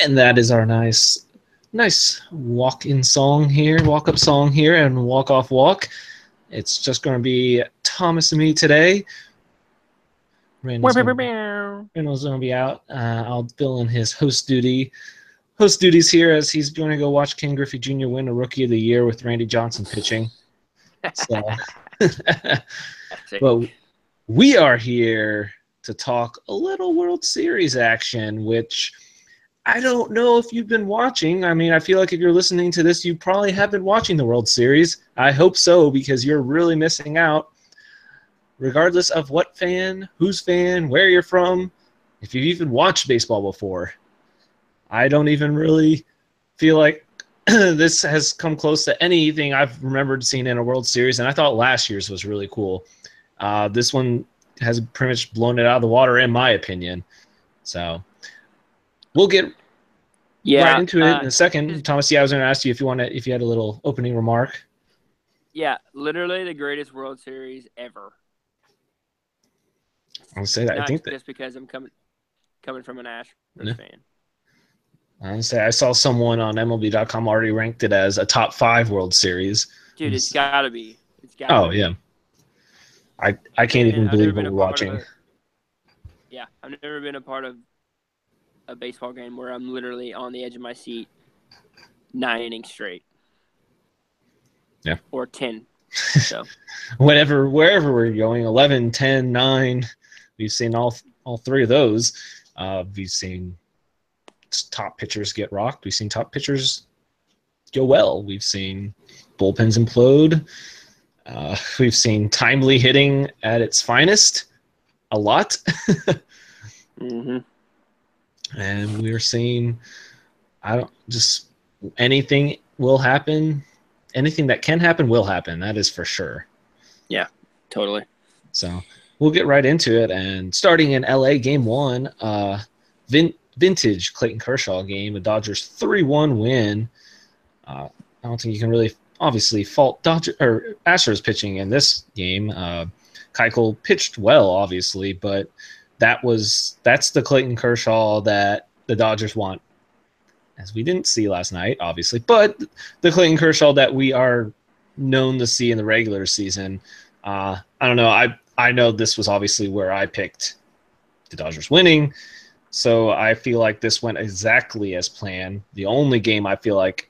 And that is our nice walk-in song here, walk-up song here, and walk-off walk. It's just going to be Thomas and me today. Randall's going to be out. I'll fill in his host duties here as he's going to go watch Ken Griffey Jr. win a Rookie of the Year with Randy Johnson pitching. So, but we are here to talk a little World Series action, which I don't know if you've been watching. I mean, I feel like if you're listening to this, you probably have been watching the World Series. I hope so, because you're really missing out. Regardless of what fan, whose fan, where you're from, if you've even watched baseball before. I don't even really feel like this has come close to anything I've remembered seeing in a World Series, and I thought last year's was really cool. This one has pretty much blown it out of the water, in my opinion. So we'll get right into it in a second. Thomas, I was going to ask you if you had a little opening remark. Yeah, literally the greatest World Series ever. I'll say that. Not I think just because I'm coming from an Astros fan. I'll say I saw someone on MLB.com already ranked it as a top 5 World Series. Dude, it's gotta be. Yeah. I can't even believe what we're watching. I've never been a part of a baseball game where I'm literally on the edge of my seat 9 innings straight. Yeah. Or 10. So wherever we're going, 11, 10, 9, we've seen all 3 of those. We've seen top pitchers get rocked. We've seen top pitchers go well. We've seen bullpens implode. We've seen timely hitting at its finest a lot. Mm-hmm. And we're seeing anything will happen. Anything that can happen will happen. That is for sure. Yeah, totally. So we'll get right into it. And starting in LA, game 1, vintage Clayton Kershaw game, a Dodgers 3-1 win. I don't think you can really obviously fault Astros pitching in this game. Keuchel pitched well, obviously, but that's the Clayton Kershaw that the Dodgers want, as we didn't see last night, obviously, but the Clayton Kershaw that we are known to see in the regular season. I don't know. I know this was obviously where I picked the Dodgers winning, so I feel like this went exactly as planned. The only game I feel like,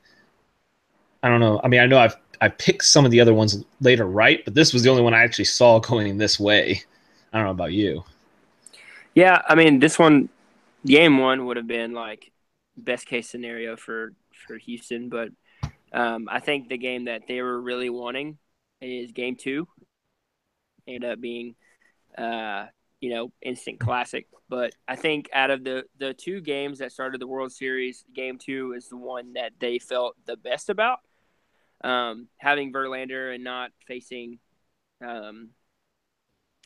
I don't know. I mean, I know I picked some of the other ones later right, but this was the only one I actually saw going this way. I don't know about you. Yeah, I mean, this one, game 1 would have been like best case scenario for Houston, but I think the game that they were really wanting is game 2. Ended up being, instant classic. But I think out of the 2 games that started the World Series, game 2 is the one that they felt the best about. Having Verlander and not facing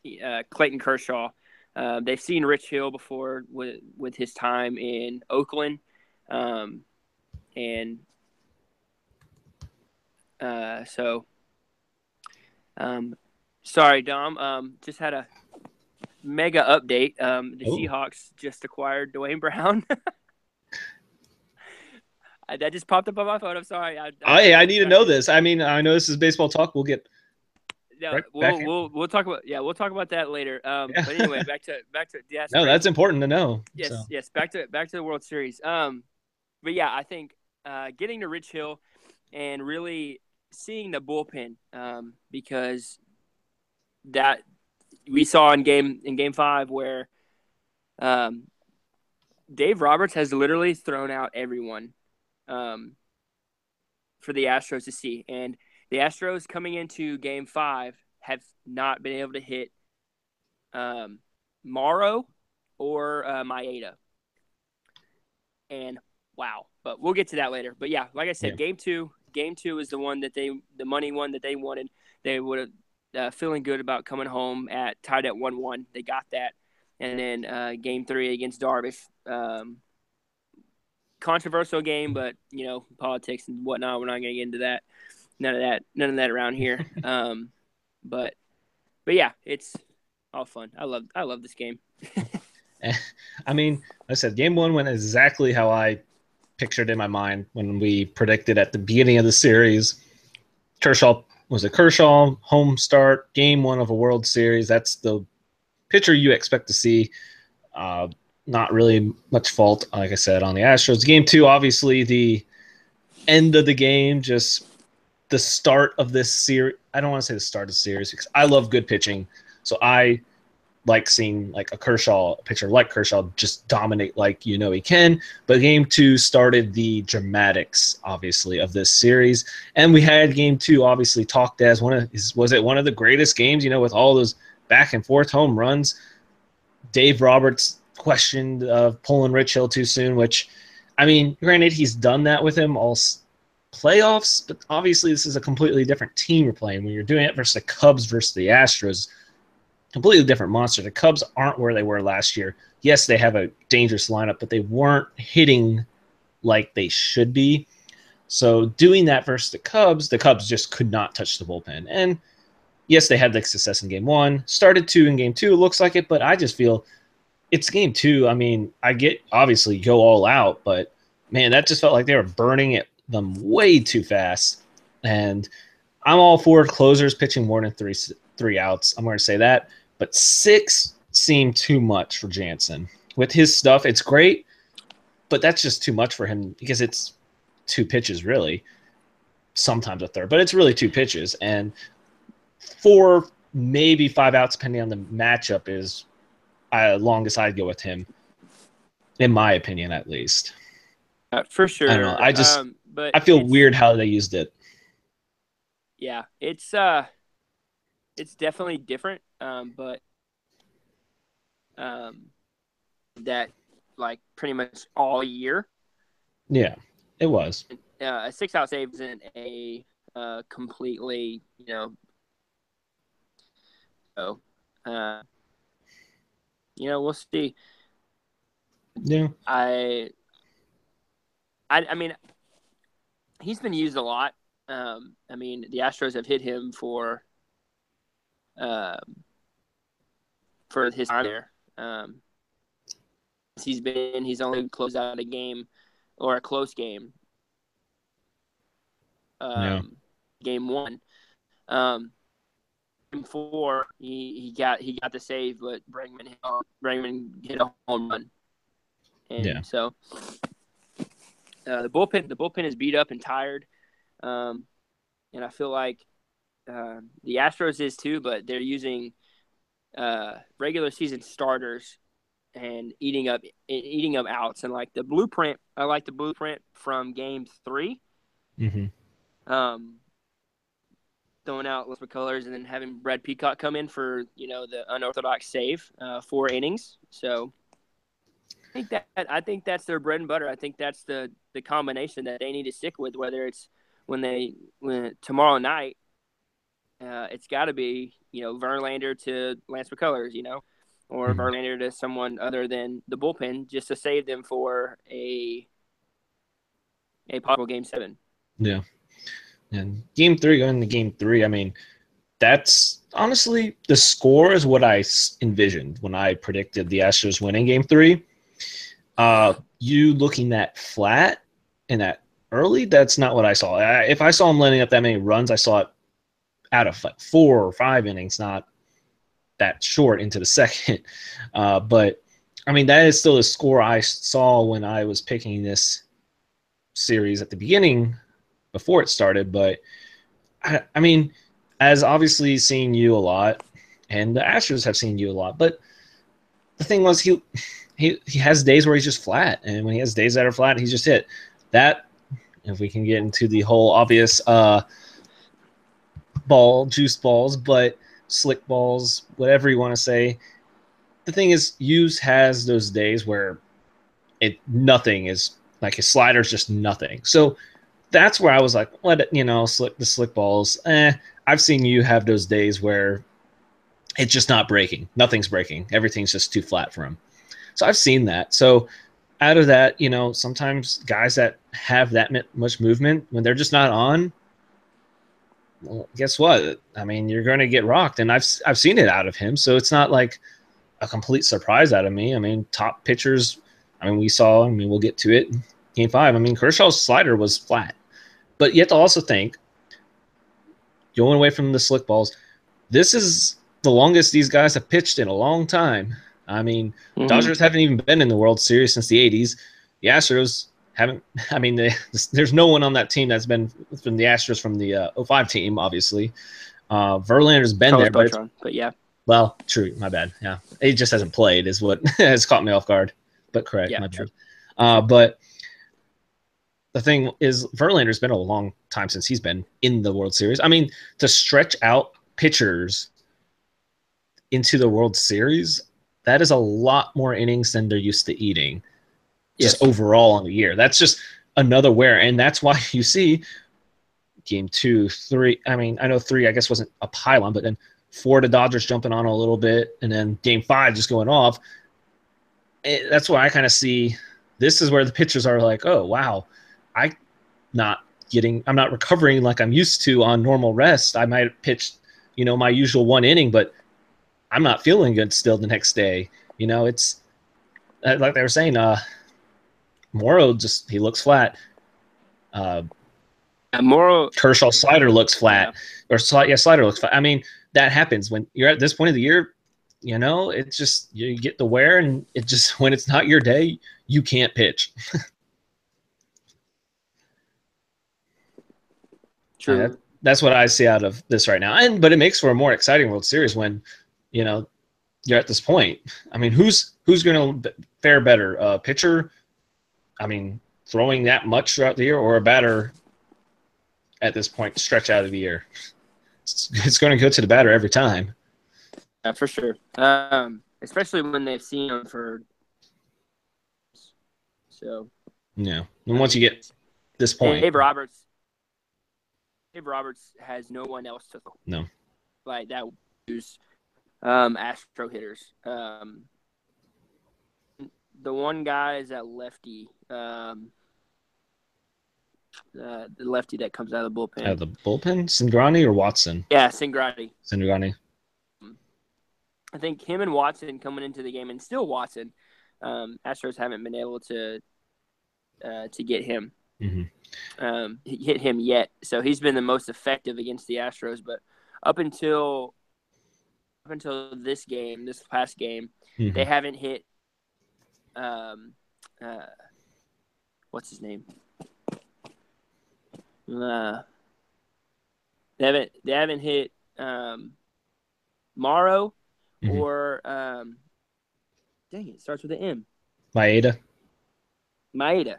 Clayton Kershaw. They've seen Rich Hill before with his time in Oakland. Sorry, Dom. Just had a mega update. The Seahawks just acquired Dwayne Brown. That just popped up on my phone. I'm sorry. I need to know this. I mean, I know this is baseball talk. We'll get. No, we'll talk about that later. But anyway, back to no, that's important to know. Yes, so. Yes. Back to the World Series. But yeah, I think getting to Rich Hill and really seeing the bullpen, because that we saw in game 5 where Dave Roberts has literally thrown out everyone for the Astros to see, and the Astros coming into game 5 have not been able to hit Morrow or Maeda. And wow, but we'll get to that later. But yeah, like I said, game two is the one that the money one that they wanted. They would have feeling good about coming home tied at 1-1. They got that. And then game 3 against Darvish, controversial game, but politics and whatnot. We're not going to get into that. None of that around here. But yeah, it's all fun. I love this game. I mean, like I said, game 1 went exactly how I pictured in my mind when we predicted at the beginning of the series. Kershaw was a Kershaw home start, game one of a World Series. That's the pitcher you expect to see. Not really much fault, like I said, on the Astros. Game two, obviously, the end of the game, just the start of this series. I don't want to say the start of the series because I love good pitching. So I like seeing like a pitcher like Kershaw just dominate like he can. But game two started the dramatics, obviously, of this series. And we had game two obviously talked as was it one of the greatest games, with all those back and forth home runs. Dave Roberts questioned pulling Rich Hill too soon, which, I mean, granted, he's done that with him all playoffs, but obviously this is a completely different team you're playing. When you're doing it versus the Cubs versus the Astros, completely different monster. The Cubs aren't where they were last year. Yes, they have a dangerous lineup, but they weren't hitting like they should be. So doing that versus the Cubs just could not touch the bullpen. And yes, they had the success in game one, started two in game two, looks like it, but I just feel it's game two. I mean, I get obviously go all out, but man, that just felt like they were burning them way too fast. And I'm all for closers pitching more than three outs. I'm going to say that. But 6 seemed too much for Jansen. With his stuff, it's great, but that's just too much for him because it's 2 pitches, really. Sometimes a third, but it's really 2 pitches. And 4, maybe 5 outs, depending on the matchup, is longest I'd go with him, in my opinion, at least. For sure. I don't know. But I feel weird how they used it. Yeah, it's definitely different. But that like pretty much all year. Yeah, it was. A 6-out save isn't a completely, so we'll see. Yeah. I mean, he's been used a lot. I mean, the Astros have hit him for his time there. He's only closed out a game or a close game. Game one. Game 4, he got the save, but Bregman hit a home run. And so the bullpen is beat up and tired. And I feel like the Astros is too, but they're using regular season starters and eating up outs. And like the blueprint, I like the blueprint from game 3. Mm-hmm. Throwing out Lance McCullers and then having Brad Peacock come in for the unorthodox save, 4 innings. So I think that's their bread and butter. I think that's the combination that they need to stick with. Whether it's when tomorrow night, it's got to be Verlander to Lance McCullers, or Verlander to someone other than the bullpen, just to save them for a possible game 7. Yeah. And game 3, going to game 3, I mean, that's honestly the score is what I envisioned when I predicted the Astros winning game 3. You looking that flat and that early, that's not what I saw. If I saw them letting up that many runs, I saw it out of 4 or 5 innings, not that short into the second. But, I mean, that is still the score I saw when I was picking this series at the beginning before it started. But, I mean, as obviously seeing you a lot, and the Astros have seen you a lot, but the thing was he has days where he's just flat, and when he has days that are flat, he's just hit. That, if we can get into the whole obvious juice balls, but slick balls, whatever you want to say. The thing is, Hughes has those days where nothing is like his slider's just nothing. So that's where I was like, slick balls. I've seen you have those days where it's just not breaking. Nothing's breaking. Everything's just too flat for him. So I've seen that. So out of that, sometimes guys that have that much movement, when they're just not on, well, guess what? I mean, you're going to get rocked, and I've seen it out of him. So it's not like a complete surprise out of me. I mean, top pitchers, we'll get to it. Game 5, I mean, Kershaw's slider was flat. But you have to also think, going away from the slick balls, this is the longest these guys have pitched in a long time. I mean, Dodgers haven't even been in the World Series since the 80s. The Astros haven't. I mean, there's no one on that team that's been from the Astros from the 05 team, obviously. Verlander's been there, but yeah. Well, true. My bad. Yeah. He just hasn't played is what has caught me off guard. But correct. Yeah, my true. bad. But the thing is, Verlander's been a long time since he's been in the World Series. I mean, to stretch out pitchers into the World Series, that is a lot more innings than they're used to eating. Just overall on the year. That's just another wear. And that's why you see game 2, 3. I mean, I know 3, I guess, wasn't a pylon, but then 4, the Dodgers jumping on a little bit, and then game 5 just going off. That's why I kind of see this is where the pitchers are like, oh, wow, I'm not recovering like I'm used to on normal rest. I might have pitched, my usual 1 inning, but I'm not feeling good still the next day. It's like they were saying, Morrow he looks flat. Morrow Kershaw slider looks flat, slider looks flat. I mean, that happens when you're at this point of the year. It's just you get the wear, and it just when it's not your day, you can't pitch. True. That's what I see out of this right now, but it makes for a more exciting World Series when you're at this point. I mean, who's going to fare better, pitcher? I mean, throwing that much throughout the year, or a batter at this point stretch out of the year? It's going to go to the batter every time. Yeah, for sure. Especially when they've seen him for. So. Yeah, and once you get this point, Dave Roberts has no one else to throw. No. Like that use Astro hitters. The one guy is that lefty. The lefty that comes out of the bullpen. Out of the bullpen? Cingrani or Watson? Yeah, Cingrani. I think him and Watson coming into the game, and still Watson, Astros haven't been able to get him. Hit him yet. So he's been the most effective against the Astros. But up until this past game, they haven't hit. What's his name? They haven't hit Morrow or dang it starts with an M. Maeda,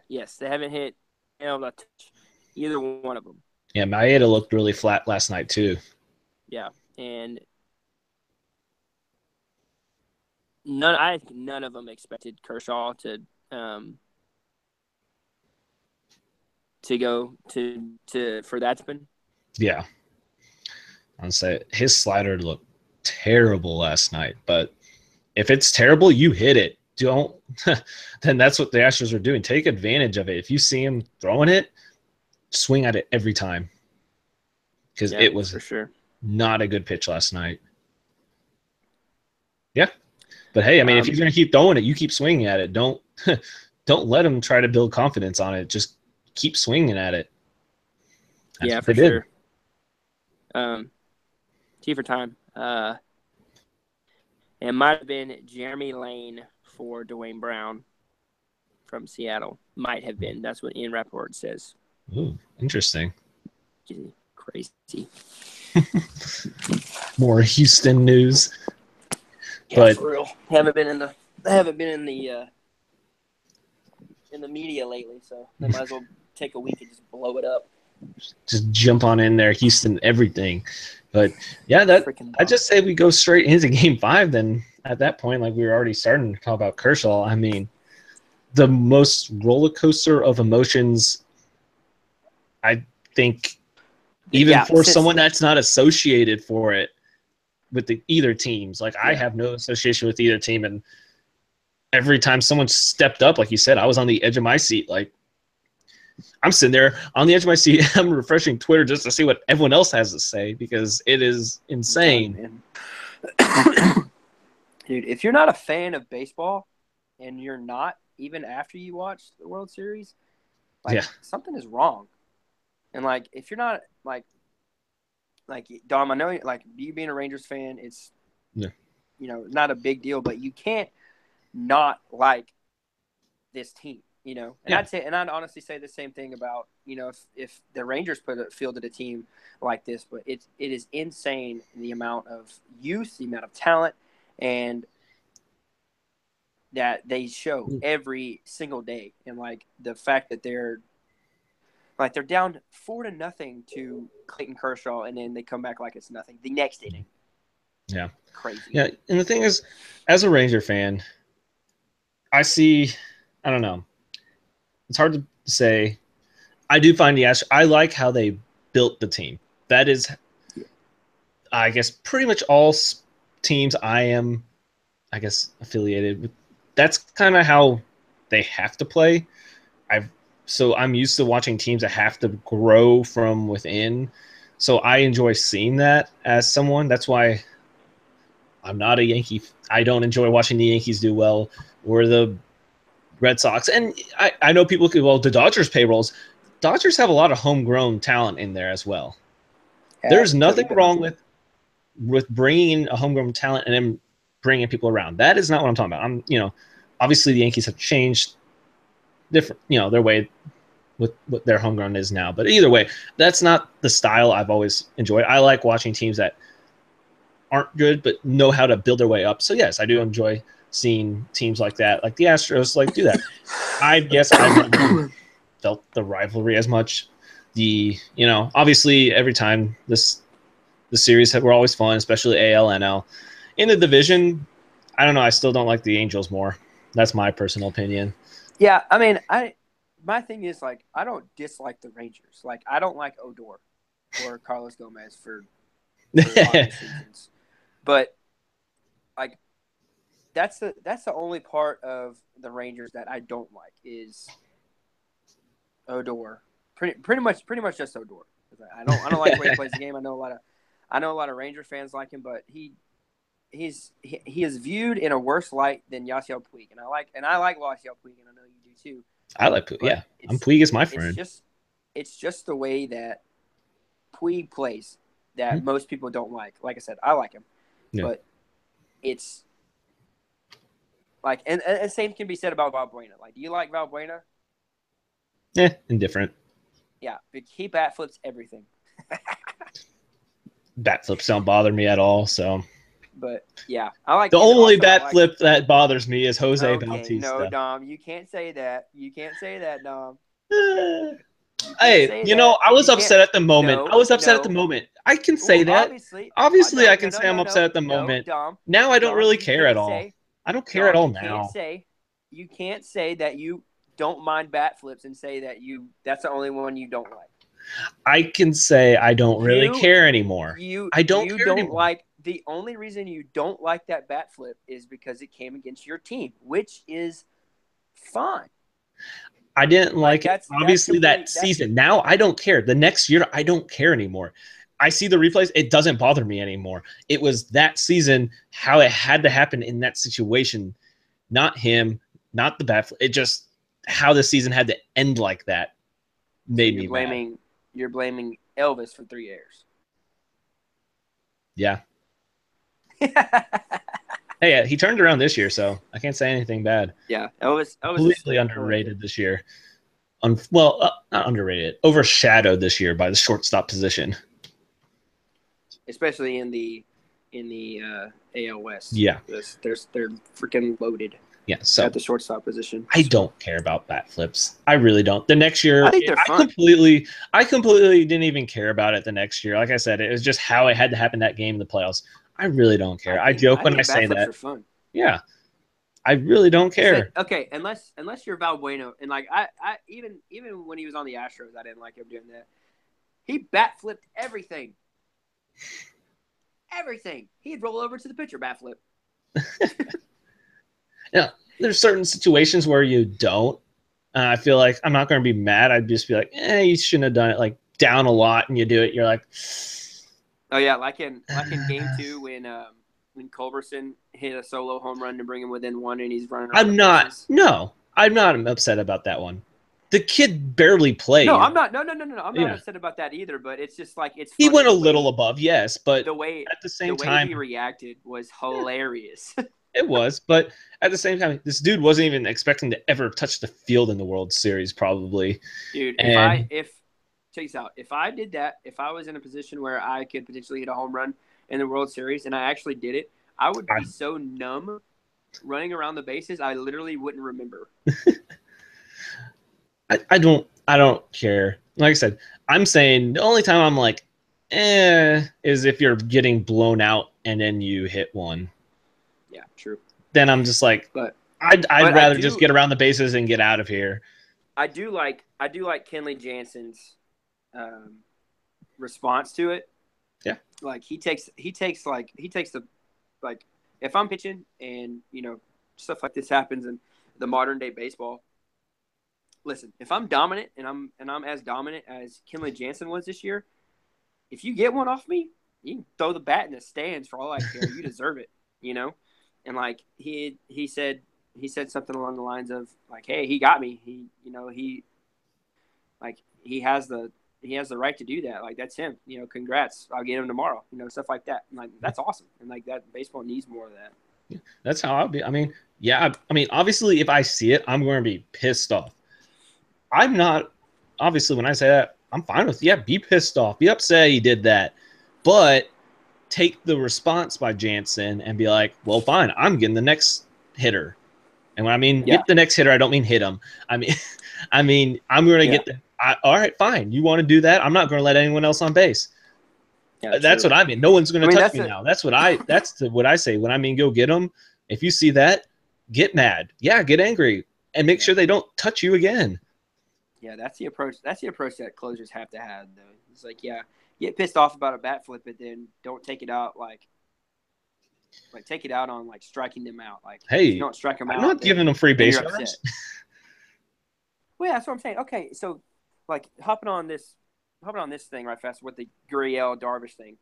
yes, they haven't hit either one of them. Yeah, Maeda looked really flat last night too. Yeah, and I think none of them expected Kershaw to go for that spin. Yeah. I'll say his slider looked terrible last night, but if it's terrible, you hit it. Don't then that's what the Astros are doing. Take advantage of it. If you see him throwing it, swing at it every time. Because it was for sure not a good pitch last night. Yeah. But hey, I mean, if he's going to keep throwing it, you keep swinging at it. Don't let him try to build confidence on it. Just keep swinging at it. That's for sure. T for time. It might have been Jeremy Lane for Dwayne Brown from Seattle. Might have been. That's what Ian Rappaport says. Ooh, interesting. Crazy. More Houston news. Yeah, but for real. Haven't been in the media lately, so they might as well take a week and just blow it up. Just jump on in there, Houston, everything. But yeah, I just say we go straight into Game 5. Then at that point, like we were already starting to talk about Kershaw. I mean, the most roller coaster of emotions. I think, even for someone that's not associated for it with either teams. Like I have no association with either team, and every time someone stepped up, like you said, I was on the edge of my seat. Like I'm sitting there on the edge of my seat. I'm refreshing Twitter just to see what everyone else has to say because it is insane. Dude, if you're not a fan of baseball and you're not, even after you watch the World Series, Like Yeah. something is wrong. And like if you're not like Dom, I know like you being a Rangers fan, it's Yeah. not a big deal, but you can't not like this team, And Yeah. I'd honestly say the same thing about, if the Rangers fielded a team like this, but it is insane the amount of youth, the amount of talent, and that they show every single day, and like the fact that they're down 4-0 to Clayton Kershaw, and then they come back like it's nothing the next inning. Yeah. Crazy. Yeah. And the thing is, as a Ranger fan, I see, I don't know. It's hard to say. I do find I like how they built the team. That is, I guess, pretty much all teams I am, I guess, affiliated with. That's kind of how they have to play. I'm used to watching teams that have to grow from within. So I enjoy seeing that as someone. That's why I'm not a Yankee. I don't enjoy watching the Yankees do well or the Red Sox. And I know people could, well, the Dodgers payrolls. Dodgers have a lot of homegrown talent in there as well. There's nothing wrong with bringing in a homegrown talent and then bringing people around. That is not what I'm talking about. Obviously the Yankees have changed different, their way with what their homegrown is now. But either way, that's not the style I've always enjoyed. I like watching teams that aren't good but know how to build their way up. So yes, I do enjoy seeing teams like that, like the Astros, like do that. I guess I've never felt the rivalry as much. Obviously every time the series were always fun, especially AL, NL. In the division, I don't know. I still don't like the Angels more. That's my personal opinion. Yeah, I mean, my thing is like I don't dislike the Rangers. Like I don't like Odor or Carlos Gomez for obvious reasons. But like that's the only part of the Rangers that I don't like is Odor. Pretty much just Odor. I don't like the way he plays the game. I know a lot of Ranger fans like him, but he is viewed in a worse light than Yasiel Puig, and I like Yasiel Puig, and I know you do too. I like Puig. Yeah, Puig is my friend. It's just the way that Puig plays that most people don't like. Like I said, I like him, but it's like, and same can be said about Valbuena. Like, do you like Valbuena? Indifferent. Yeah, but he bat flips everything. Bat flips don't bother me at all. So, but yeah, I like the only bat flip that bothers me is Jose Bautista. No, Dom, you can't say that. You can't say that, Dom. Hey, I was upset at the moment. I was upset at the moment. I can say that. Obviously, I can say I'm upset at the moment. Dom, now I don't really care at all. I don't care at all now. You can't say that you don't mind bat flips and say that that's the only one you don't like. I can say I don't really care anymore. I don't care anymore. The only reason you don't like that bat flip is because it came against your team, which is fine. I didn't like it, obviously, that season. Now I don't care. The next year, I don't care anymore. I see the replays. It doesn't bother me anymore. It was that season, how it had to happen in that situation. Not him, not the bat flip. It just how the season had to end like that made me mad. You're blaming Elvis for 3 years. Yeah. Hey, he turned around this year, so I can't say anything bad. Yeah, Elvis completely underrated this year. Not underrated, overshadowed this year by the shortstop position, especially in the AL West. Yeah, they're freaking loaded. Yeah, so at the shortstop position. I don't care about bat flips. I really don't. The next year, I think they're fun. I completely didn't even care about it the next year. Like I said, it was just how it had to happen that game in the playoffs. I really don't care. I joke when I say that. Are fun. Yeah, I really don't care. Okay, unless you're Valbuena, and like I even when he was on the Astros, I didn't like him doing that. He bat flipped everything. Everything. He'd roll over to the pitcher, bat flip. Yeah, there's certain situations where you don't. I feel like I'm not going to be mad. I'd just be like, you shouldn't have done it. Like down a lot, and you do it. You're like, oh yeah, like in Game 2 when Culberson hit a solo home run to bring him within one, and he's running. I'm not upset about that one. The kid barely No, played. I'm not. No. I'm not Yeah. upset about that either. But it's just like it's He funny went a little above, yes, but the way at the the same way time, he reacted was yeah, hilarious. it was. But at the same time, this dude wasn't even expecting to ever touch the field in the World Series, probably. Dude, And if check this out, if I did that, if I was in a position where I could potentially hit a home run in the World Series and I actually did it, I would be so numb running around the bases, I literally wouldn't remember. I don't care. Like I said, I'm saying the only time I'm like, is if you're getting blown out and then you hit one. Yeah, true. Then I'm just like, But I'd but I rather just do get around the bases and get out of here. I do like Kenley Jansen's um, response to it. Yeah. Like he takes the like if I'm pitching and stuff like this happens in the modern day baseball. Listen, if I'm dominant and I'm as dominant as Kenley Jansen was this year, if you get one off me, you can throw the bat in the stands for all I care. You deserve it, you know. And like he said something along the lines of like, "Hey, he got me. He like he has the right to do that. Like that's him. Congrats. I'll get him tomorrow. Stuff like that. And like that's awesome. And like that baseball needs more of that. That's how I'll be. I mean, yeah, I mean, obviously, if I see it, I'm going to be pissed off. I'm not, obviously, when I say that, I'm fine with, yeah, be pissed off, be upset he did that. But take the response by Jansen and be like, well, fine, I'm getting the next hitter. And when I mean Yeah. get the next hitter, I don't mean hit him. I mean, I'm going to Yeah. get the. All right, fine. You want to do that? I'm not going to let anyone else on base. Yeah. That's True. what I mean. No one's going I to mean touch that's me a now. What I say when I mean go get them. If you see that, get mad. Yeah, get angry and make yeah. sure they don't touch you again. Yeah, that's the approach. That's the approach that closers have to have, though. It's like, yeah, get pissed off about a bat flip, but then don't take it out like take it out on like striking them out. Like if you Hey, don't strike them I'm out, not giving them free then base you're upset. runners. Well, yeah, that's what I'm saying. Okay, so like hopping on this thing right fast with the Gurriel Darvish thing.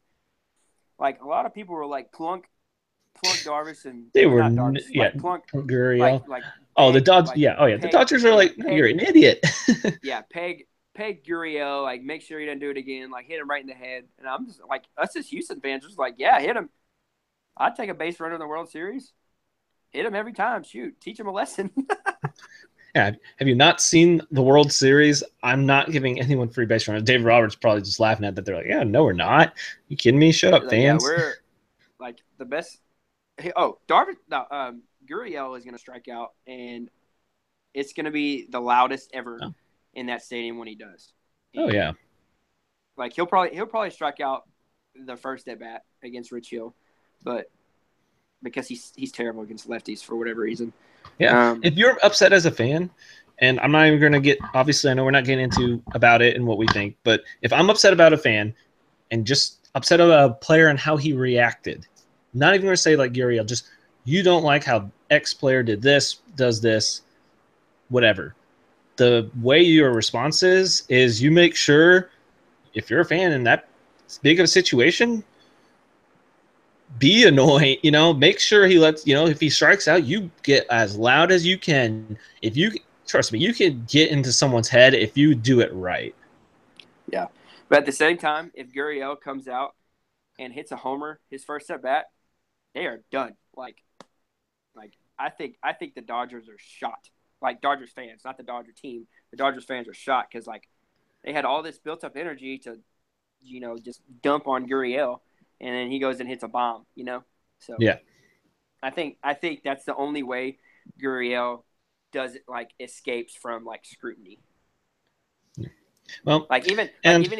Like a lot of people were like plunk Darvish and They or were, not Darvish, yeah, like plunk Gurriel. like Oh, the peg Dodgers. like Yeah. Oh, yeah. The peg Dodgers are yeah like, no, you're peg an idiot. yeah, peg Gurriel, like make sure he doesn't do it again, like hit him right in the head. And I'm just like, us as Houston fans, just like, yeah, hit him. I'd take a base runner in the World Series. Hit him every time. Shoot, teach him a lesson. Yeah. Have you not seen the World Series? I'm not giving anyone free base runners. Dave Roberts probably just laughing at that. They're like, yeah, no, we're not. You kidding me? Shut up, Like, yeah, fans. we're like the best. Oh, Darvish, no, Gurriel is going to strike out, and it's going to be the loudest ever Oh, in that stadium when he does. oh And, yeah. like he'll probably strike out the first at bat against Rich Hill, but because he's terrible against lefties for whatever reason. Yeah. If you're upset as a fan, and I'm not even going to get, obviously, I know we're not getting into about it and what we think, but if I'm upset about a fan and just upset about a player and how he reacted, not even going to say like Guriel, just you don't like how X player did this, does this, whatever. The way your response is you make sure if you're a fan in that big of a situation, be annoying, make sure he lets, if he strikes out, you get as loud as you can. If you trust me, you can get into someone's head if you do it right. Yeah. But at the same time, if Gurriel comes out and hits a homer his first at bat, they are done. Like I think the Dodgers are shot. Like Dodgers fans, not the Dodger team. The Dodgers fans are shot because like they had all this built up energy to, just dump on Gurriel, and then he goes and hits a bomb. So Yeah. I think that's the only way Gurriel does it, like escapes from like scrutiny. Well, Like even and even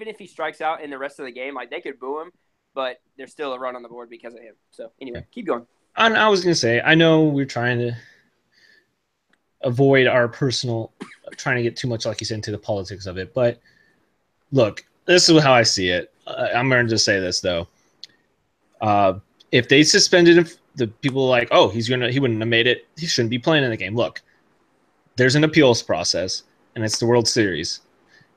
if he strikes out in the rest of the game, like they could boo him, but there's still a run on the board because of him. So anyway, keep going. I was going to say, I know we're trying to avoid our personal, trying to get too much, like you said, into the politics of it. But look, this is how I see it. I'm going to just say this, though. If they suspended him, the people are like, oh, he wouldn't have made it. He shouldn't be playing in the game. Look, there's an appeals process, and it's the World Series.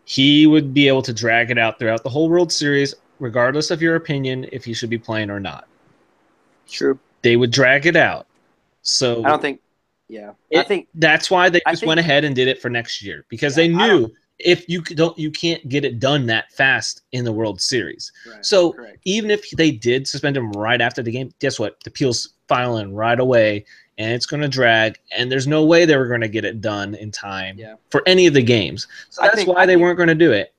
He would be able to drag it out throughout the whole World Series, regardless of your opinion, if he should be playing or not. True. They would drag it out. I don't So think. Yeah, I think That's why they I just went think ahead and did it for next year, because yeah, they I don't knew if you can't get it done that fast in the World Series. right, So correct. even if they did suspend him right after the game, guess what? The appeals filing right away, and it's going to drag. And there's no way they were going to get it done in time Yeah. for any of the games. So that's why I they think weren't going to do it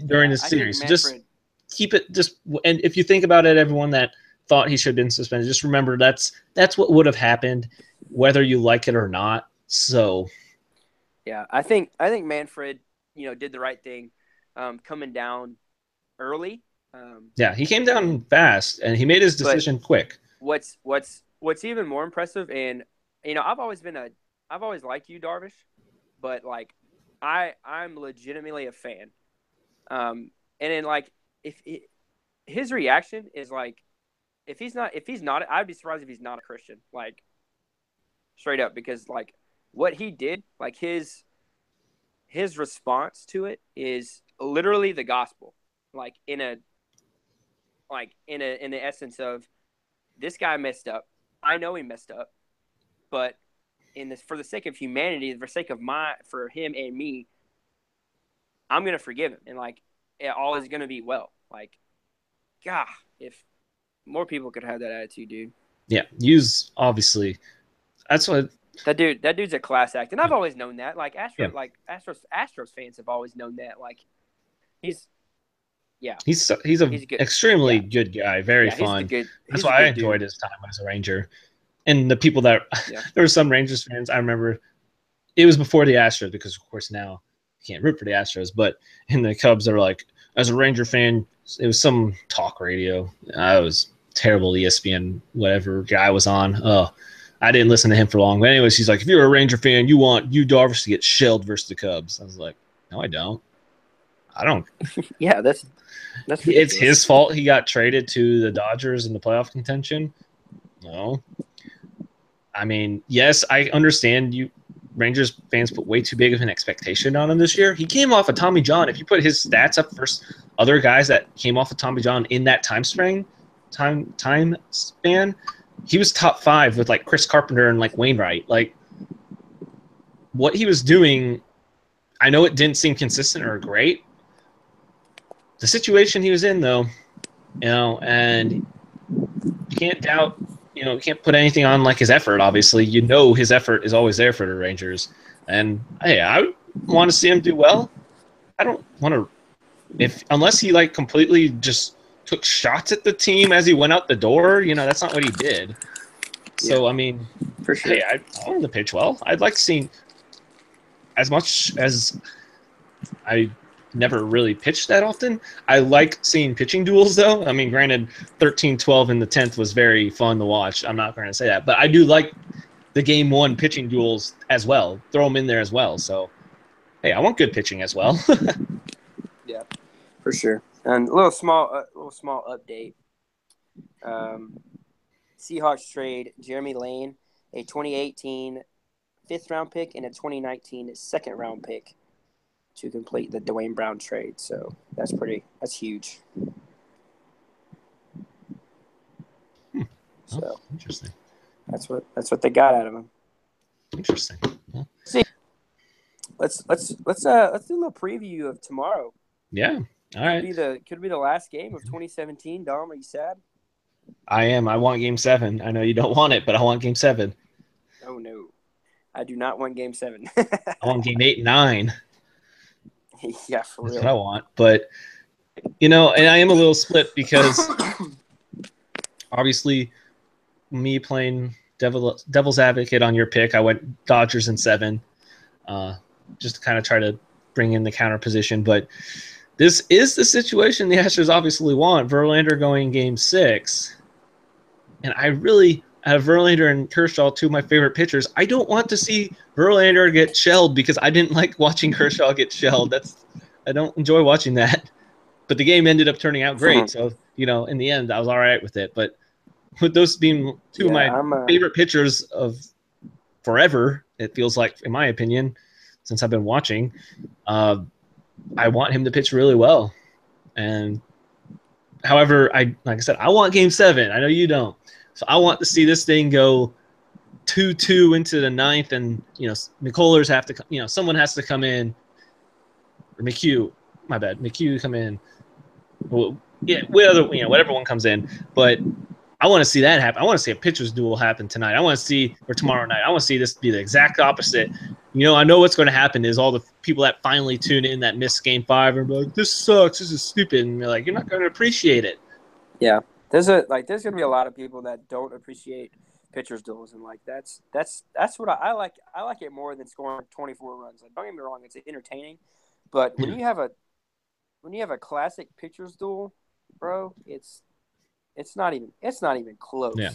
during yeah, the I think series. So just Manfred keep it just. And if you think about it, everyone that thought he should have been suspended, just remember that's what would have happened, whether you like it or not. So yeah, I think Manfred, did the right thing coming down early. yeah, he came down And fast and he made his but decision quick. what's even more impressive, and I've always liked you, Darvish, but like I'm legitimately a fan. And then like if it, his reaction is like if he's not I'd be surprised if he's not a Christian, like straight up, because like what he did, like his response to it is literally the gospel, like in the essence of this guy messed up. I know he messed up, but in this for the sake of humanity, for the sake of for him and me, I'm gonna forgive him, and like all is gonna be well. Like, God, if more people could have that attitude, dude. Yeah, use obviously. That's what. That dude's a class act, and I've always known that. Yeah, Like Astros fans have always known that. Like, he's yeah, he's a he's good. extremely Yeah, good guy, very yeah, fun. That's he's a why I good dude. enjoyed his time as a Ranger. And the people that Yeah, there were some Rangers fans. I remember it was before the Astros, because of course now you can't root for the Astros, but in the Cubs, they're like, as a Ranger fan, it was some talk radio. I was terrible ESPN, whatever guy was on. Oh, I didn't listen to him for long. But anyways, he's like, if you're a Ranger fan, you want Yu Darvish to get shelled versus the Cubs. I was like, no, I don't. I don't. yeah, that's It's ridiculous. his fault he got traded to the Dodgers in the playoff contention. No. I mean, yes, I understand you Rangers fans put way too big of an expectation on him this year. He came off of Tommy John. If you put his stats up versus other guys that came off of Tommy John in that time span, he was top 5 with like Chris Carpenter and like Wainwright. Like what he was doing, I know it didn't seem consistent or great. The situation he was in, though, and you can't doubt, you can't put anything on like his effort. Obviously, his effort is always there for the Rangers, and hey, I want to see him do well. I don't want to, if unless he like completely just took shots at the team as he went out the door. That's not what he did. Yeah, So I mean, for sure. hey, I want him to pitch well. I'd like seeing, as much as I never really pitched that often, I like seeing pitching duels, though. I mean, granted, 13-12 in the 10th was very fun to watch. I'm not going to say that. But I do like the game 1 pitching duels as well. Throw them in there as well. So, hey, I want good pitching as well. Yeah, for sure. And a little small update. Seahawks trade Jeremy Lane, a 2018 5th-round pick and a 2019 second-round pick to complete the Dwayne Brown trade. So that's huge. So Interesting. that's what they got out of him. Interesting. Well, See, let's do a little preview of tomorrow. yeah. All right. Could be the last game of 2017. Dom, are you sad? I am. I want Game 7. I know you don't want it, but I want Game 7. Oh no, I do not want Game 7. I want Game 8 and 9. Yeah, for That's real. what I want. But, and I am a little split because obviously me playing devil's advocate on your pick, I went Dodgers in 7, just to kind of try to bring in the counter position. But this is the situation the Astros obviously want. Verlander going Game 6. And I really have Verlander and Kershaw, 2 of my favorite pitchers. I don't want to see Verlander get shelled because I didn't like watching Kershaw get shelled. I don't enjoy watching that. But the game ended up turning out great. So, in the end, I was all right with it. But with those being 2 of Yeah, my favorite pitchers of forever, it feels like, in my opinion, since I've been watching, I want him to pitch really well. And however, like I said, I want Game 7. I know you don't. So I want to see this thing go 2-2 into the ninth, and McCullers have to, someone has to come in, or McHugh come in. Well, yeah, whatever one comes in, but I want to see that happen. I want to see a pitcher's duel happen tonight. I want to see, or tomorrow night. I want to see this be the exact opposite. I know what's going to happen is all the people that finally tune in that missed Game 5 and be like, "This sucks. This is stupid," and you're like, "You're not going to appreciate it." Yeah, there's going to be a lot of people that don't appreciate pitchers duels, and that's what I like. I like it more than scoring 24 runs. Like, don't get me wrong, it's entertaining, but when you have a classic pitchers duel, bro, it's not even close. Yeah.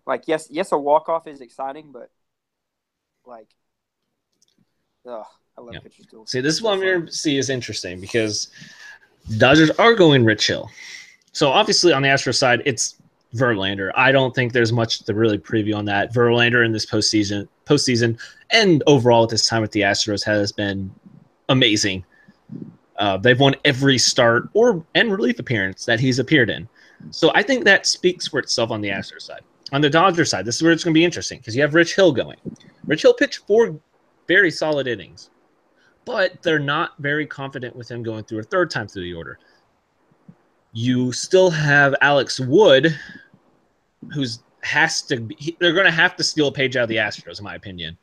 Like, yes, a walk-off is exciting, but I love pitchers duels. See, this is what I'm going to see is interesting because the Dodgers are going Rich Hill. So obviously on the Astros side, it's Verlander. I don't think there's much to really preview on that. Verlander in this postseason, and overall at this time with the Astros has been amazing. They've won every start and relief appearance that he's appeared in. So I think that speaks for itself on the Astros side. On the Dodgers side, this is where it's going to be interesting because you have Rich Hill going. Rich Hill pitched 4 very solid innings, but they're not very confident with him going through a third time through the order. You still have Alex Wood, they're going to have to steal a page out of the Astros, in my opinion.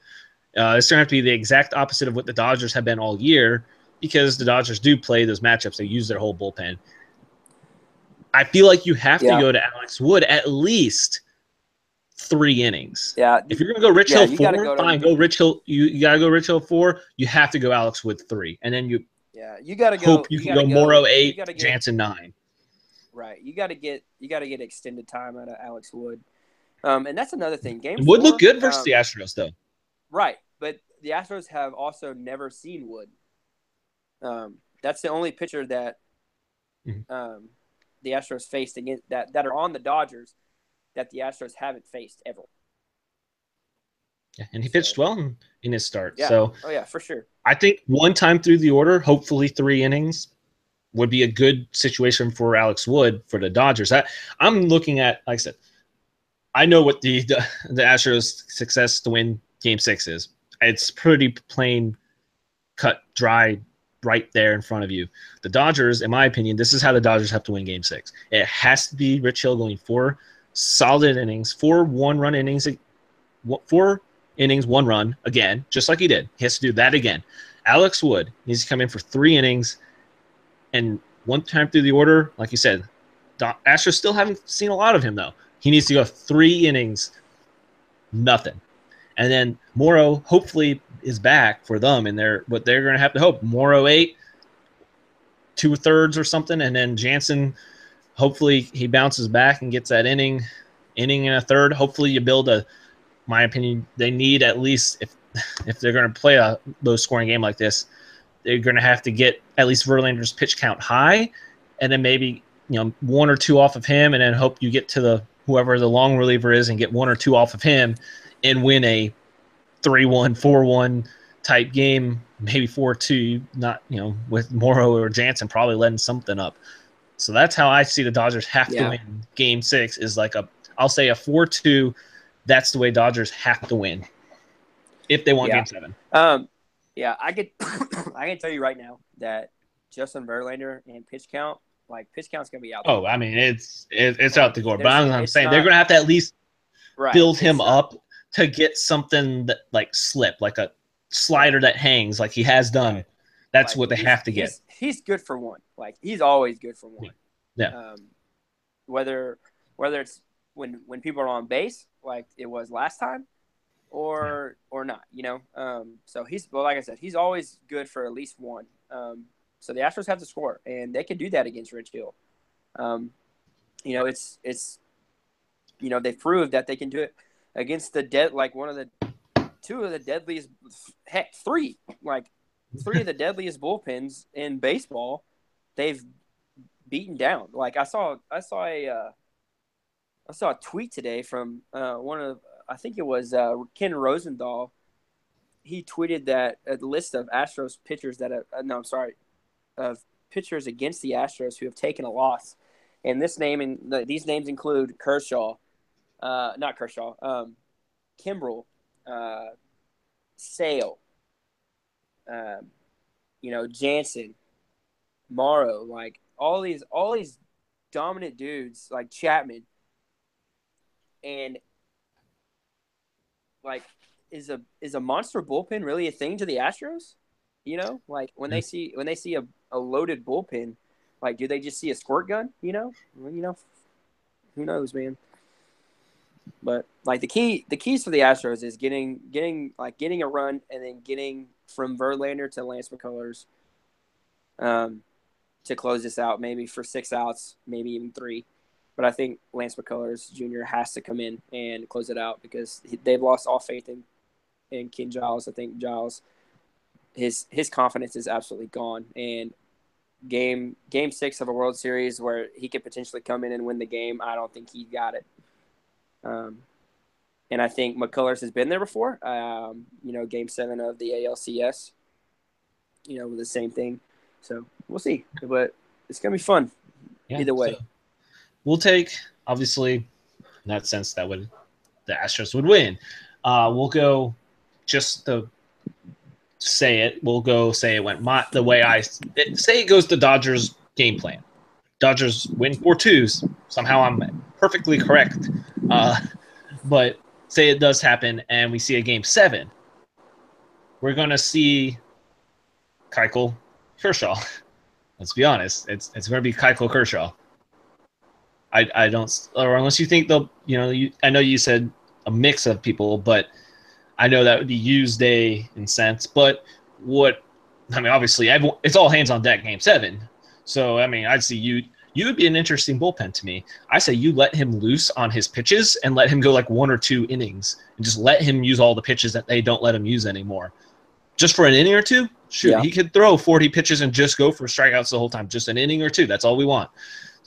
It's going to have to be the exact opposite of what the Dodgers have been all year because the Dodgers do play those matchups. They use their whole bullpen. I feel like you have to go to Alex Wood at least 3 innings. Yeah. If you're going to go Rich Hill 4, fine, go Rich Hill. You got to go Rich Hill 4. You have to go Alex Wood 3. And then you got to hope you can go Morrow 8, Jansen 9. Right. You got to get extended time out of Alex Wood. And that's another thing. Game Wood 4 looked good versus the Astros, though. Right. But the Astros have also never seen Wood. That's the only pitcher that the Astros faced against that are on the Dodgers that the Astros haven't faced ever. Yeah, and he pitched well in his start. Yeah. So, for sure. I think one time through the order, hopefully 3 innings, would be a good situation for Alex Wood for the Dodgers. I'm looking at, like I said, I know what the Astros' success to win Game 6 is. It's pretty plain, cut, dry, right there in front of you. The Dodgers, in my opinion, this is how the Dodgers have to win Game 6. It has to be Rich Hill going 4 solid innings, 4 one-run innings, 4 innings, 1 run, again, just like he did. He has to do that again. Alex Wood needs to come in for 3 innings, and one time through the order, like you said, Astros still haven't seen a lot of him, though. He needs to go 3 innings, nothing. And then Morrow hopefully is back for them, and they're going to have to hope. Morrow 8, 2/3 or something, and then Jansen, hopefully he bounces back and gets that inning and a third. Hopefully you build my opinion, they need at least, if they're going to play a low-scoring game like this, they're going to have to get at least Verlander's pitch count high, and then maybe 1 or 2 off of him, and then hope you get to whoever the long reliever is and get 1 or 2 off of him and win a 3-1, 4-1 type game, maybe 4-2, not with Morrow or Jansen probably letting something up. So that's how I see the Dodgers have to win Game 6 is I'll say a 4-2. That's the way Dodgers have to win if they want Game 7. I can tell you right now that Justin Verlander and pitch count's going to be out there. Oh, I mean, it's out the door. But I'm saying they're going to have to at least build him up to get something that slip, like a slider that hangs like he has done. Right. That's what they have to get. He's good for 1. He's always good for 1. Yeah. Whether it's when people are on base like it was last time or not, so like I said, he's always good for at least 1. So the Astros have to score, and they can do that against Rich Hill. It's they've proved that they can do it against one of the 2 of the deadliest, heck, 3 of the deadliest bullpens in baseball. They've beaten down. I saw a tweet today from I think it was Ken Rosenthal. He tweeted that a list of Astros pitchers of pitchers against the Astros who have taken a loss, and these names include Kershaw, not Kershaw, Kimbrel, Sale, Jansen, Morrow, like all these dominant dudes like Chapman, and like is a monster bullpen really a thing to the Astros? Like when they see a loaded bullpen, like do they just see a squirt gun? Who knows, man. But like the keys for the Astros is getting a run and then getting from Verlander to Lance McCullers, to close this out, maybe for 6 outs, maybe even 3. But I think Lance McCullers Jr. has to come in and close it out because they've lost all faith in Ken Giles. I think Giles, his confidence is absolutely gone. And game 6 of a World Series where he could potentially come in and win the game, I don't think he got it. And I think McCullers has been there before. Game 7 of the ALCS, with the same thing. So we'll see, but it's gonna be fun. Either way. So we'll take, obviously, in that sense, the Astros would win. We'll go just the say it. We'll go say it went the way say it goes the Dodgers game plan. Dodgers win 4-2. Somehow I'm perfectly correct. But say it does happen and we see a game 7. We're going to see Keuchel Kershaw. Let's be honest. It's going to be Keuchel Kershaw. I don't, or unless you think they'll, I know you said a mix of people, but I know that would be Tuesday in sense. But obviously, it's all hands on deck game 7. So, I'd see you would be an interesting bullpen to me. I say you let him loose on his pitches and let him go like 1 or 2 innings and just let him use all the pitches that they don't let him use anymore. Just for an inning or 2? Shoot, yeah. He could throw 40 pitches and just go for strikeouts the whole time. Just an inning or 2. That's all we want.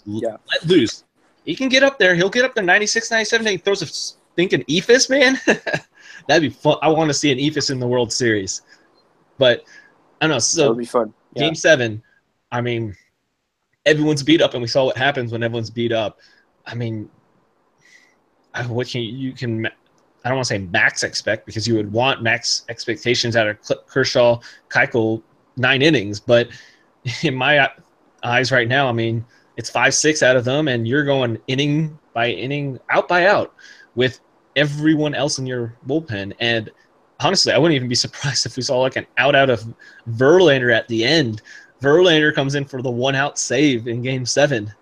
Yeah. Let loose. He can get up there. He'll get up there 96, 97. He throws a stinking eephus, man. That'd be fun. I want to see an eephus in the World Series. But, I don't know. So, that would be fun. Yeah. Game 7, everyone's beat up, and we saw what happens when everyone's beat up. I don't want to say max expect because you would want max expectations out of Kershaw, Keuchel, 9 innings. But in my eyes right now, it's 5-6 out of them, and you're going inning by inning, out by out with everyone else in your bullpen. And honestly, I wouldn't even be surprised if we saw like an out of Verlander at the end. Verlander comes in for the 1-out save in game 7.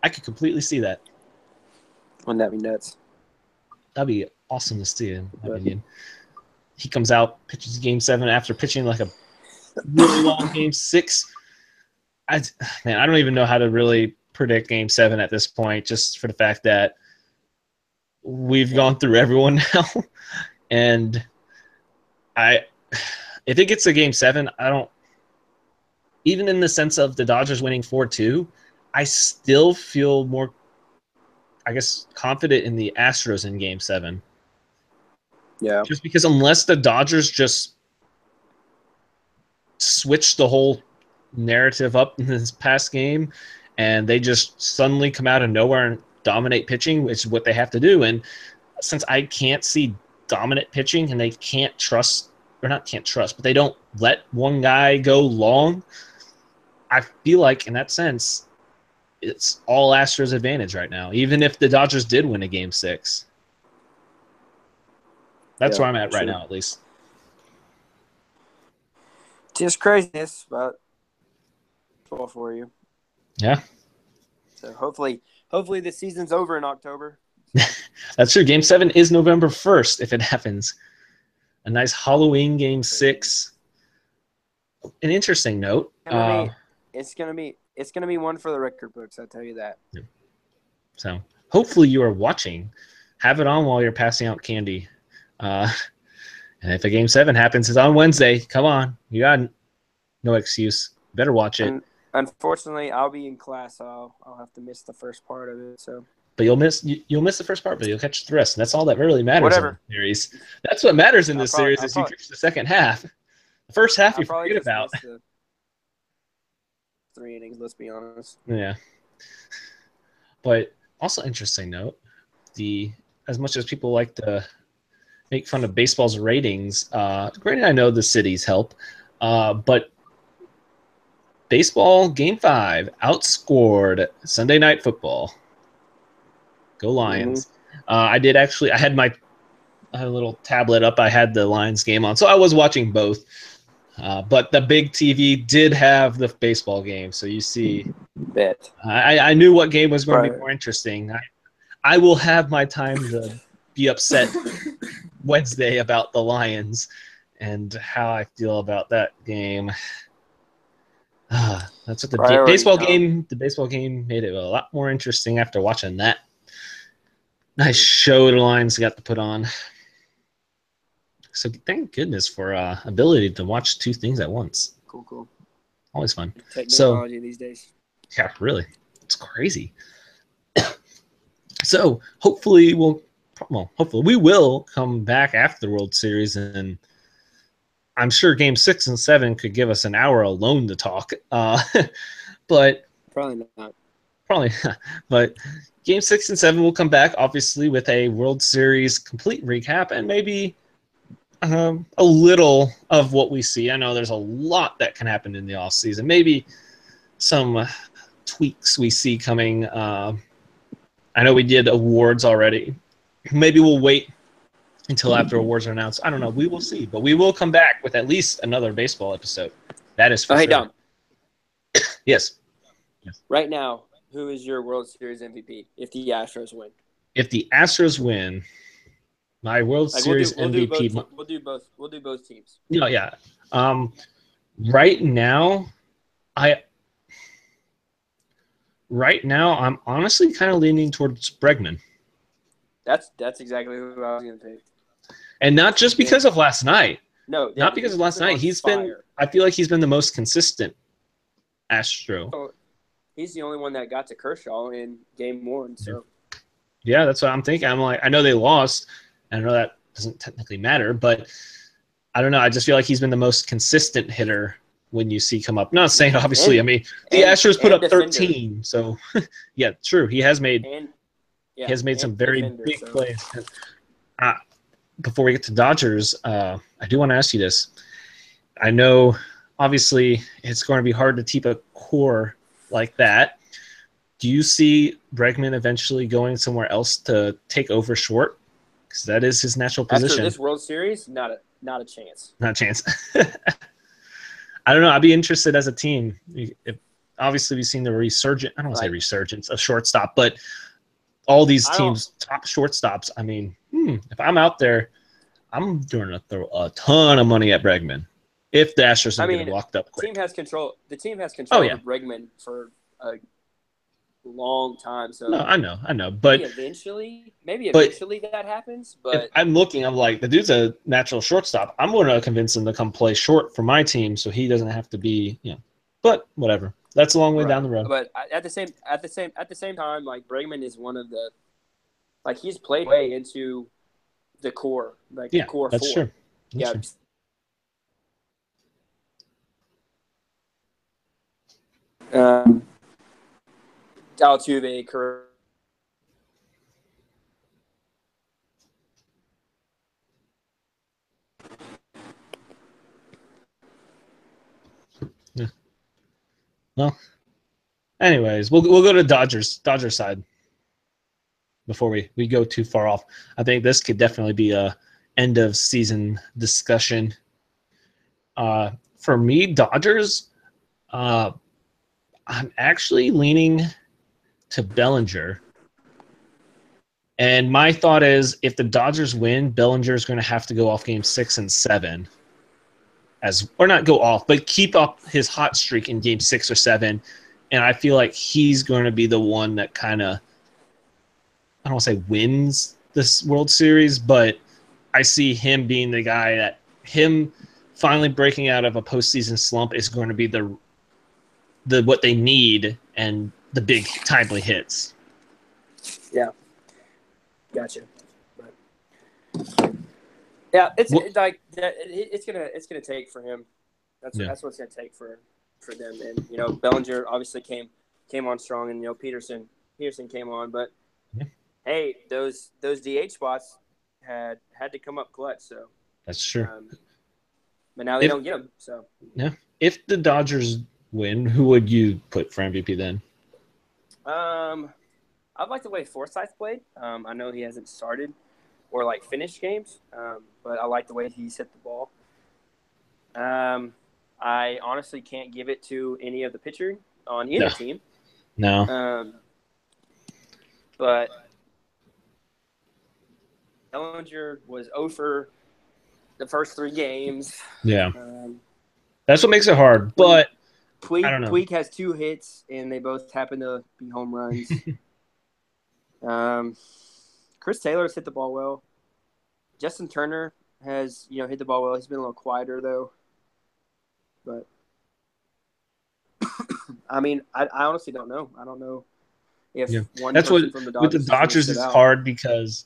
I could completely see that. Wouldn't that be nuts? That'd be awesome to see, in my opinion. He comes out, pitches game 7 after pitching like a really long game 6. I don't even know how to really predict game 7 at this point, just for the fact that we've gone through everyone now. And if it gets to game 7, even in the sense of the Dodgers winning 4-2, I still feel more, confident in the Astros in game 7. Yeah. Just because unless the Dodgers just switch the whole narrative up in this past game and they just suddenly come out of nowhere and dominate pitching, which is what they have to do. And since I can't see dominant pitching and they but they don't let one guy go long, I feel like in that sense, it's all Astros' advantage right now, even if the Dodgers did win a game 6. That's where I'm at right now, at least. Just craziness, but all for you. Yeah. So hopefully the season's over in October. That's true. Game 7 is November 1st if it happens. A nice Halloween game 6. An interesting note. It's gonna be one for the record books. I'll tell you that. Yeah. So hopefully you are watching. Have it on while you're passing out candy. And if a game 7 happens, it's on Wednesday. Come on, you got no excuse. Better watch it. Unfortunately, I'll be in class, so I'll have to miss the first part of it. So. But you'll miss the first part, but you'll catch the rest. And that's all that really matters Whatever. in the series. That's what matters in this series is you catch the second half. The first half you forget about. 3 innings, let's be honest. Yeah. But also interesting note, as much as people like to make fun of baseball's ratings. Granted, I know the cities help, but baseball Game 5 outscored Sunday Night Football. Go Lions. I had my little tablet up. I had the Lions game on, so I was watching both. But the big TV did have the baseball game, so you see, I knew what game was going to be more interesting. I will have my time to be upset Wednesday about the Lions and how I feel about that game. That's what the baseball game made it a lot more interesting after watching that. Nice show the Lions got to put on. So thank goodness for ability to watch two things at once. Cool. Always fun. Technology these days. Yeah, really. It's crazy. So hopefully we will come back after the World Series, and I'm sure Game 6 and 7 could give us an hour alone to talk. But probably not. But Game 6 and 7 will come back, obviously, with a World Series complete recap and maybe a little of what we see. I know there's a lot that can happen in the off season. Maybe some tweaks we see coming. I know we did awards already. Maybe we'll wait until after awards are announced. I don't know. We will see. But we will come back with at least another baseball episode. That is for sure. Hey, Dom. Yes. Right now, who is your World Series MVP if the Astros win? If the Astros win, my World Series MVP. We'll do both teams. No, yeah. Right now, I'm honestly kind of leaning towards Bregman. That's exactly who I was going to pick. And not just because of last night. No, not because of last night. I feel like he's been the most consistent Astro. So he's the only one that got to Kershaw in Game 1. So yeah, that's what I'm thinking. I'm like, I know they lost. I know that doesn't technically matter, but I don't know. I just feel like he's been the most consistent hitter when you see come up. Not saying, obviously, the Astros put up 13. So, yeah, true. He has made some very big plays. Before we get to Dodgers, I do want to ask you this. I know, obviously, it's going to be hard to keep a core like that. Do you see Bregman eventually going somewhere else to take over short? Because that is his natural position. After this World Series, not a chance. Not a chance. I don't know. I'd be interested as a team. Obviously, we've seen the resurgence. I don't want to say resurgence of shortstop, but all these teams, top shortstops. I mean, if I'm out there, I'm doing a ton of money at Bregman. If the Astros don't get locked up quick. The team has control of Bregman for a long time. So no, I know, but maybe eventually that happens. But I'm like, the dude's a natural shortstop. I'm going to convince him to come play short for my team, so he doesn't have to be, But whatever, that's a long way down the road. But at the same time, like Bregman is one of the, like he's played way into the core, the core that's four. True. That's true. Altuve, Kerr. Yeah. Well, anyways, we'll go to Dodgers side before we go too far off. I think this could definitely be a end of season discussion. For me, Dodgers, I'm actually leaning to Bellinger. And my thought is, if the Dodgers win, Bellinger is going to have to go off Game 6 and 7, or not go off, but keep up his hot streak in Game 6 or 7. And I feel like he's going to be the one that kind of, I don't want to say wins this World Series, but I see him being the guy that him finally breaking out of a postseason slump is going to be the what they need and the big timely hits. Yeah, gotcha. Yeah, it's gonna take for him. That's what it's gonna take for them. And Bellinger obviously came on strong, and Peterson came on, but hey, those DH spots, had to come up clutch. So That's true. But now they don't get him. So yeah, if the Dodgers win, who would you put for MVP then? I'd like the way Forsyth played. I know he hasn't started or like finished games, but I like the way he's hit the ball. I honestly can't give it to any of the pitching on either team. No. But Ellinger was over the first 3 games. Yeah. That's what makes it hard. But I don't know. Puig has 2 hits, and they both happen to be home runs. Chris Taylor's hit the ball well. Justin Turner has, hit the ball well. He's been a little quieter, though. But, I mean, I honestly don't know. I don't know if one That's person what, from the with the Dodgers Dodgers is hard because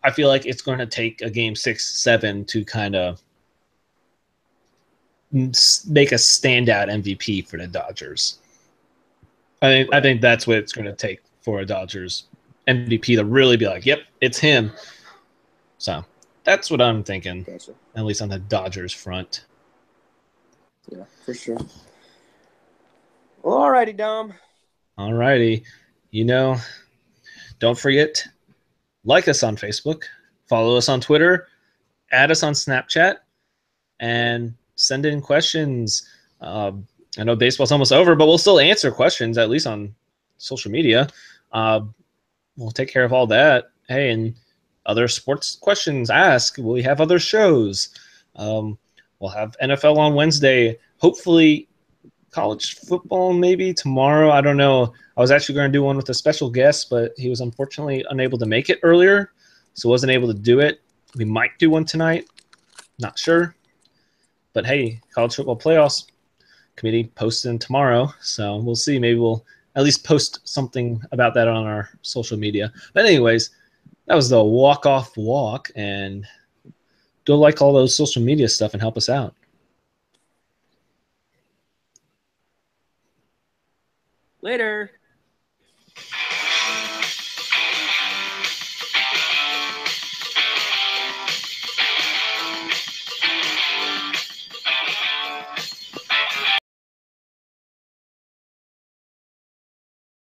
I feel like it's going to take a game 6-7 to kind of make a standout MVP for the Dodgers. I think that's what it's going to take for a Dodgers MVP to really be like, yep, it's him. So that's what I'm thinking, Gotcha. At least on the Dodgers front. Yeah, for sure. Well, all righty, Dom. All righty. Don't forget, like us on Facebook, follow us on Twitter, add us on Snapchat, and send in questions. I know baseball's almost over, but we'll still answer questions, at least on social media. We'll take care of all that. Hey, and other sports questions, ask. We have other shows. We'll have NFL on Wednesday. Hopefully, college football maybe tomorrow. I don't know. I was actually going to do one with a special guest, but he was unfortunately unable to make it earlier, so wasn't able to do it. We might do one tonight. Not sure. But hey, college football playoffs committee posting tomorrow, so we'll see. Maybe we'll at least post something about that on our social media. But anyways, that was the walk-off walk, and go like all those social media stuff and help us out. Later.